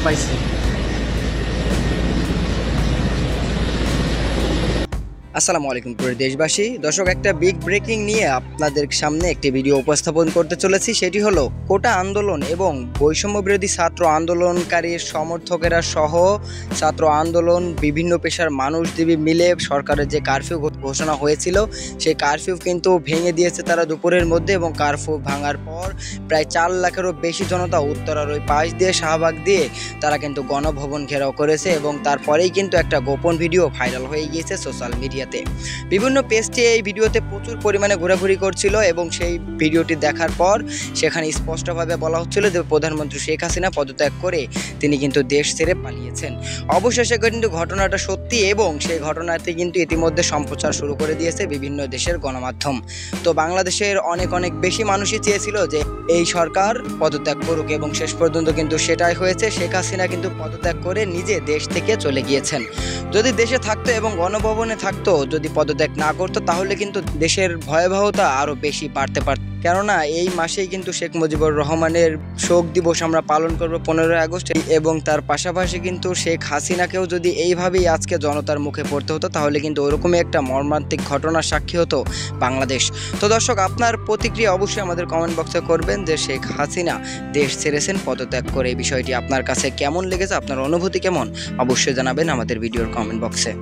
পাইছে। আসসালামু আলাইকুম প্রিয় দেশবাসী। দর্শক, একটা বিগ ব্রেকিং নিয়ে আপনাদের সামনে একটি ভিডিও উপস্থাপন করতে চলেছি। সেটি হলো কোটা আন্দোলন এবং বৈষম্য বিরোধী ছাত্র আন্দোলনকারীর সমর্থকেরা সহ ছাত্র আন্দোলন বিভিন্ন পেশার মানুষজীবী মিলে সরকারের যে কারফিউ ঘোষণা হয়েছিল সেই কারফিউ কিন্তু ভেঙে দিয়েছে তারা দুপুরের মধ্যে, এবং কারফিউ ভাঙার পর প্রায় 4 লাখেরও বেশি জনতা উত্তরার ওই পাশ দিয়ে শাহবাগ দিয়ে তারা কিন্তু গণভবন ঘেরাও করেছে, এবং তারপরেই কিন্তু একটা গোপন ভিডিও ভাইরাল হয়ে গিয়েছে সোশ্যাল মিডিয়াতে। বিভিন্ন পেজটি এই ভিডিওতে প্রচুর পরিমাণে ঘোরাঘুরি করছিল, এবং সেই ভিডিওটি দেখার পর সেখানে স্পষ্টভাবে বলা হচ্ছিল যে প্রধানমন্ত্রী শেখ হাসিনা পদত্যাগ করে তিনি কিন্তু দেশ ছেড়ে পালিয়েছেন। অবশেষে কিন্তু ঘটনাটা সত্যি, এবং সেই ঘটনাতে কিন্তু ইতিমধ্যে সম্প্রচার শুরু করে দিয়েছে বিভিন্ন দেশের গণমাধ্যম। তো বাংলাদেশের অনেক বেশি মানুষই চেয়েছিল যে এই সরকার পদত্যাগ করুক, এবং শেষ পর্যন্ত কিন্তু সেটাই হয়েছে। শেখ হাসিনা কিন্তু পদত্যাগ করে নিজে দেশ থেকে চলে গিয়েছেন। যদি দেশে থাকতো এবং গণভবনে থাকতো, যদি পদত্যাগ না করতো, তাহলে কিন্তু দেশের ভয়াবহতা আরও বেশি বাড়তে পারত। কেননা এই মাসেই কিন্তু শেখ মুজিবুর রহমানের শোক দিবস আমরা পালন করব 15 আগস্ট, এবং তার পাশাপাশি কিন্তু শেখ হাসিনাকেও যদি এইভাবেই আজকে জনতার মুখে পড়তে হতো, তাহলে কিন্তু ওরকমই একটা মর্মান্তিক ঘটনার সাক্ষী হতো বাংলাদেশ। তো দর্শক, আপনার প্রতিক্রিয়া অবশ্যই আমাদের কমেন্ট বক্সে করবেন যে শেখ হাসিনা দেশ ছেড়েছেন পদত্যাগ করে। এই বিষয়টি আপনার কাছে কেমন লেগেছে, আপনার অনুভূতি কেমন, অবশ্যই জানাবেন আমাদের ভিডিওর কমেন্ট বক্সে।